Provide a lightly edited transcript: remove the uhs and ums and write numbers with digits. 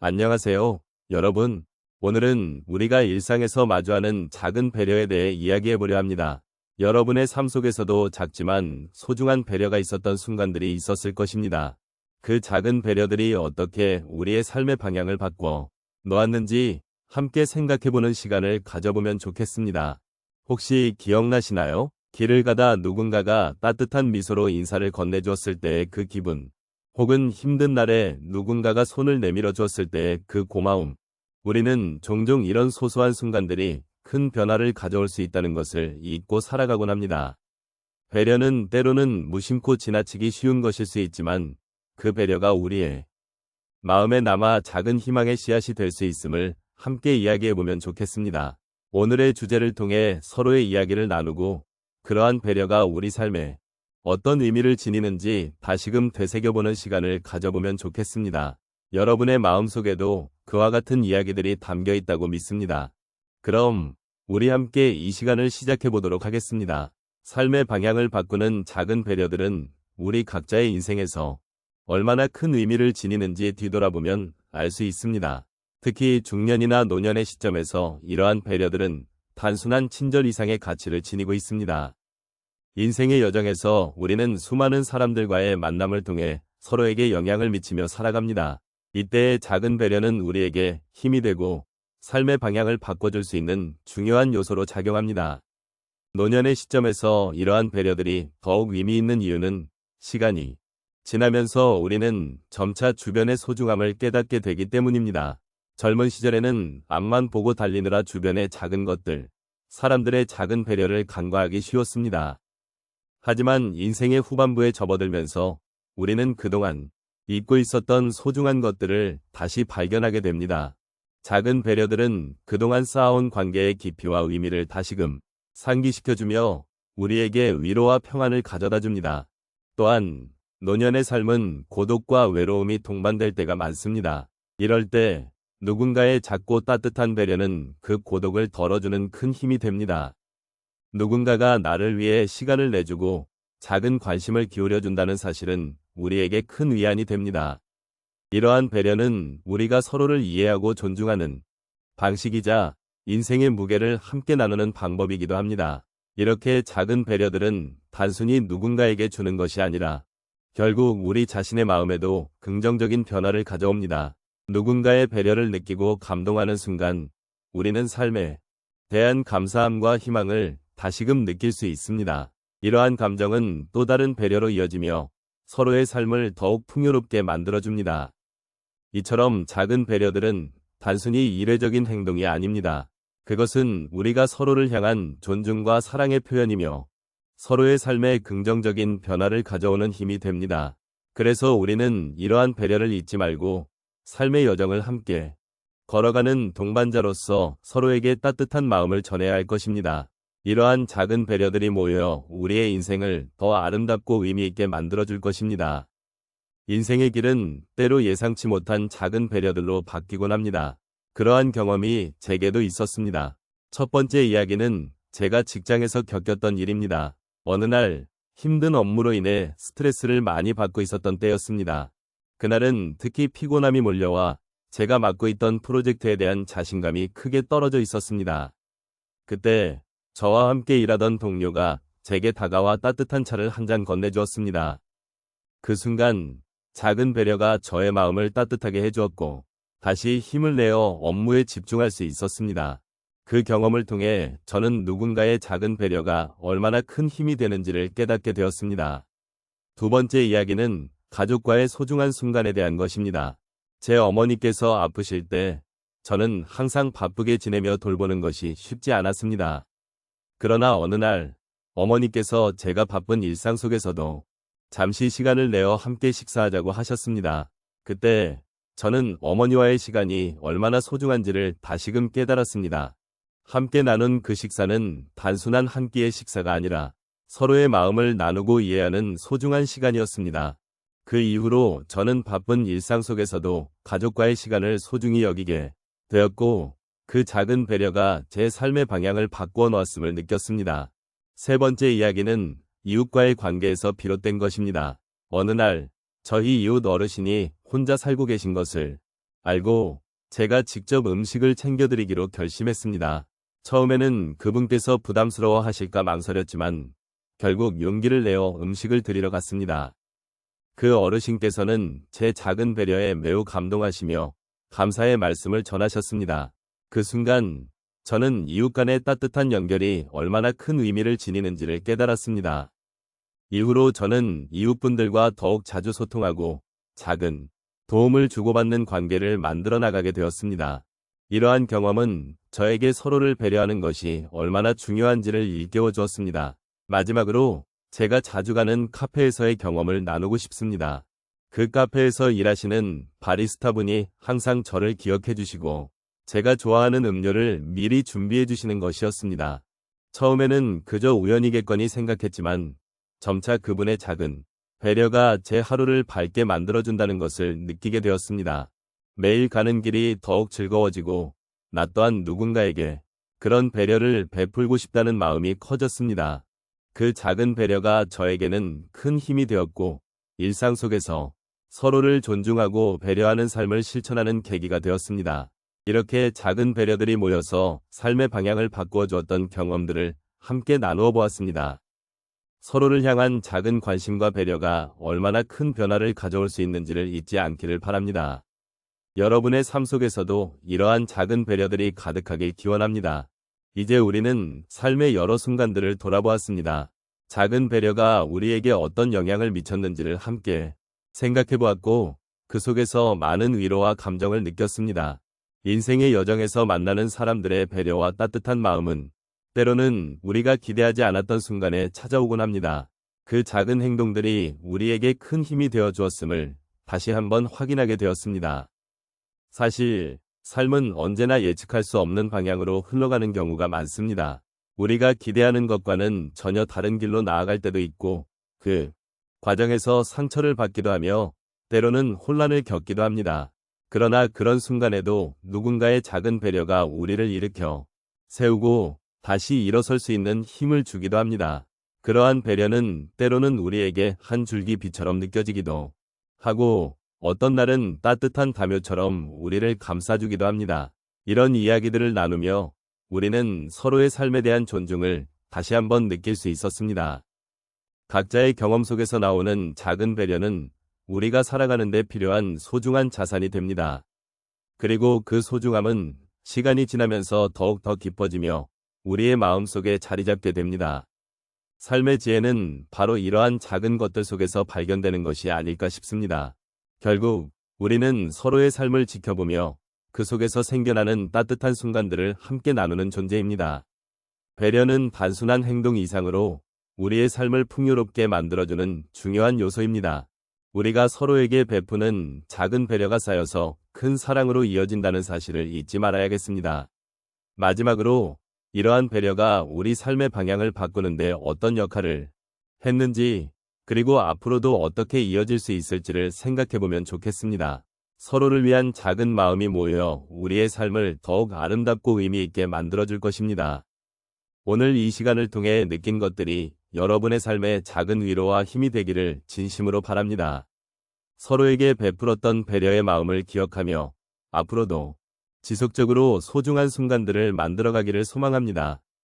안녕하세요, 여러분. 오늘은 우리가 일상에서 마주하는 작은 배려에 대해 이야기해보려 합니다. 여러분의 삶 속에서도 작지만 소중한 배려가 있었던 순간들이 있었을 것입니다. 그 작은 배려들이 어떻게 우리의 삶의 방향을 바꿔 놓았는지 함께 생각해보는 시간을 가져보면 좋겠습니다. 혹시 기억나시나요? 길을 가다 누군가가 따뜻한 미소로 인사를 건네주었을 때의 그 기분. 혹은 힘든 날에 누군가가 손을 내밀어 주었을 때의 그 고마움. 우리는 종종 이런 소소한 순간들이 큰 변화를 가져올 수 있다는 것을 잊고 살아가곤 합니다. 배려는 때로는 무심코 지나치기 쉬운 것일 수 있지만 그 배려가 우리의 마음에 남아 작은 희망의 씨앗이 될 수 있음을 함께 이야기해보면 좋겠습니다. 오늘의 주제를 통해 서로의 이야기를 나누고 그러한 배려가 우리 삶에 어떤 의미를 지니는지 다시금 되새겨보는 시간을 가져보면 좋겠습니다. 여러분의 마음속에도 그와 같은 이야기들이 담겨 있다고 믿습니다. 그럼 우리 함께 이 시간을 시작해보도록 하겠습니다. 삶의 방향을 바꾸는 작은 배려들은 우리 각자의 인생에서 얼마나 큰 의미를 지니는지 뒤돌아보면 알 수 있습니다. 특히 중년이나 노년의 시점에서 이러한 배려들은 단순한 친절 이상의 가치를 지니고 있습니다. 인생의 여정에서 우리는 수많은 사람들과의 만남을 통해 서로에게 영향을 미치며 살아갑니다. 이때의 작은 배려는 우리에게 힘이 되고 삶의 방향을 바꿔줄 수 있는 중요한 요소로 작용합니다. 노년의 시점에서 이러한 배려들이 더욱 의미 있는 이유는 시간이 지나면서 우리는 점차 주변의 소중함을 깨닫게 되기 때문입니다. 젊은 시절에는 앞만 보고 달리느라 주변의 작은 것들, 사람들의 작은 배려를 간과하기 쉬웠습니다. 하지만 인생의 후반부에 접어들면서 우리는 그동안 잊고 있었던 소중한 것들을 다시 발견하게 됩니다. 작은 배려들은 그동안 쌓아온 관계의 깊이와 의미를 다시금 상기시켜주며 우리에게 위로와 평안을 가져다 줍니다. 또한 노년의 삶은 고독과 외로움이 동반될 때가 많습니다. 이럴 때 누군가의 작고 따뜻한 배려는 그 고독을 덜어주는 큰 힘이 됩니다. 누군가가 나를 위해 시간을 내주고 작은 관심을 기울여준다는 사실은 우리에게 큰 위안이 됩니다. 이러한 배려는 우리가 서로를 이해하고 존중하는 방식이자 인생의 무게를 함께 나누는 방법이기도 합니다. 이렇게 작은 배려들은 단순히 누군가에게 주는 것이 아니라 결국 우리 자신의 마음에도 긍정적인 변화를 가져옵니다. 누군가의 배려를 느끼고 감동하는 순간 우리는 삶에 대한 감사함과 희망을 다시금 느낄 수 있습니다. 이러한 감정은 또 다른 배려로 이어지며 서로의 삶을 더욱 풍요롭게 만들어줍니다. 이처럼 작은 배려들은 단순히 일회적인 행동이 아닙니다. 그것은 우리가 서로를 향한 존중과 사랑의 표현이며 서로의 삶에 긍정적인 변화를 가져오는 힘이 됩니다. 그래서 우리는 이러한 배려를 잊지 말고 삶의 여정을 함께 걸어가는 동반자로서 서로에게 따뜻한 마음을 전해야 할 것입니다. 이러한 작은 배려들이 모여 우리의 인생을 더 아름답고 의미 있게 만들어줄 것입니다. 인생의 길은 때로 예상치 못한 작은 배려들로 바뀌곤 합니다. 그러한 경험이 제게도 있었습니다. 첫 번째 이야기는 제가 직장에서 겪었던 일입니다. 어느 날 힘든 업무로 인해 스트레스를 많이 받고 있었던 때였습니다. 그날은 특히 피곤함이 몰려와 제가 맡고 있던 프로젝트에 대한 자신감이 크게 떨어져 있었습니다. 그때 저와 함께 일하던 동료가 제게 다가와 따뜻한 차를 한 잔 건네주었습니다. 그 순간 작은 배려가 저의 마음을 따뜻하게 해주었고 다시 힘을 내어 업무에 집중할 수 있었습니다. 그 경험을 통해 저는 누군가의 작은 배려가 얼마나 큰 힘이 되는지를 깨닫게 되었습니다. 두 번째 이야기는 가족과의 소중한 순간에 대한 것입니다. 제 어머니께서 아프실 때 저는 항상 바쁘게 지내며 돌보는 것이 쉽지 않았습니다. 그러나 어느 날 어머니께서 제가 바쁜 일상 속에서도 잠시 시간을 내어 함께 식사하자고 하셨습니다. 그때 저는 어머니와의 시간이 얼마나 소중한지를 다시금 깨달았습니다. 함께 나눈 그 식사는 단순한 한 끼의 식사가 아니라 서로의 마음을 나누고 이해하는 소중한 시간이었습니다. 그 이후로 저는 바쁜 일상 속에서도 가족과의 시간을 소중히 여기게 되었고 그 작은 배려가 제 삶의 방향을 바꾸어 놓았음을 느꼈습니다. 세 번째 이야기는 이웃과의 관계에서 비롯된 것입니다. 어느 날 저희 이웃 어르신이 혼자 살고 계신 것을 알고 제가 직접 음식을 챙겨드리기로 결심했습니다. 처음에는 그분께서 부담스러워 하실까 망설였지만 결국 용기를 내어 음식을 드리러 갔습니다. 그 어르신께서는 제 작은 배려에 매우 감동하시며 감사의 말씀을 전하셨습니다. 그 순간 저는 이웃 간의 따뜻한 연결이 얼마나 큰 의미를 지니는지를 깨달았습니다. 이후로 저는 이웃분들과 더욱 자주 소통하고 작은 도움을 주고받는 관계를 만들어 나가게 되었습니다. 이러한 경험은 저에게 서로를 배려하는 것이 얼마나 중요한지를 일깨워 주었습니다. 마지막으로 제가 자주 가는 카페에서의 경험을 나누고 싶습니다. 그 카페에서 일하시는 바리스타분이 항상 저를 기억해 주시고 제가 좋아하는 음료를 미리 준비해 주시는 것이었습니다. 처음에는 그저 우연이겠거니 생각했지만 점차 그분의 작은 배려가 제 하루를 밝게 만들어준다는 것을 느끼게 되었습니다. 매일 가는 길이 더욱 즐거워지고 나 또한 누군가에게 그런 배려를 베풀고 싶다는 마음이 커졌습니다. 그 작은 배려가 저에게는 큰 힘이 되었고 일상 속에서 서로를 존중하고 배려하는 삶을 실천하는 계기가 되었습니다. 이렇게 작은 배려들이 모여서 삶의 방향을 바꾸어 주었던 경험들을 함께 나누어 보았습니다. 서로를 향한 작은 관심과 배려가 얼마나 큰 변화를 가져올 수 있는지를 잊지 않기를 바랍니다. 여러분의 삶 속에서도 이러한 작은 배려들이 가득하길 기원합니다. 이제 우리는 삶의 여러 순간들을 돌아보았습니다. 작은 배려가 우리에게 어떤 영향을 미쳤는지를 함께 생각해 보았고 그 속에서 많은 위로와 감정을 느꼈습니다. 인생의 여정에서 만나는 사람들의 배려와 따뜻한 마음은 때로는 우리가 기대하지 않았던 순간에 찾아오곤 합니다. 그 작은 행동들이 우리에게 큰 힘이 되어 주었음을 다시 한번 확인하게 되었습니다. 사실 삶은 언제나 예측할 수 없는 방향으로 흘러가는 경우가 많습니다. 우리가 기대하는 것과는 전혀 다른 길로 나아갈 때도 있고 그 과정에서 상처를 받기도 하며 때로는 혼란을 겪기도 합니다. 그러나 그런 순간에도 누군가의 작은 배려가 우리를 일으켜 세우고 다시 일어설 수 있는 힘을 주기도 합니다. 그러한 배려는 때로는 우리에게 한 줄기 빛처럼 느껴지기도 하고 어떤 날은 따뜻한 담요처럼 우리를 감싸주기도 합니다. 이런 이야기들을 나누며 우리는 서로의 삶에 대한 존중을 다시 한번 느낄 수 있었습니다. 각자의 경험 속에서 나오는 작은 배려는 우리가 살아가는 데 필요한 소중한 자산이 됩니다. 그리고 그 소중함은 시간이 지나면서 더욱 더 깊어지며 우리의 마음속에 자리 잡게 됩니다. 삶의 지혜는 바로 이러한 작은 것들 속에서 발견되는 것이 아닐까 싶습니다. 결국 우리는 서로의 삶을 지켜보며 그 속에서 생겨나는 따뜻한 순간들을 함께 나누는 존재입니다. 배려는 단순한 행동 이상으로 우리의 삶을 풍요롭게 만들어주는 중요한 요소입니다. 우리가 서로에게 베푸는 작은 배려가 쌓여서 큰 사랑으로 이어진다는 사실을 잊지 말아야겠습니다. 마지막으로 이러한 배려가 우리 삶의 방향을 바꾸는데 어떤 역할을 했는지 그리고 앞으로도 어떻게 이어질 수 있을지를 생각해보면 좋겠습니다. 서로를 위한 작은 마음이 모여 우리의 삶을 더욱 아름답고 의미 있게 만들어줄 것입니다. 오늘 이 시간을 통해 느낀 것들이 여러분의 삶에 작은 위로와 힘이 되기를 진심으로 바랍니다. 서로에게 베풀었던 배려의 마음을 기억하며 앞으로도 지속적으로 소중한 순간들을 만들어가기를 소망합니다.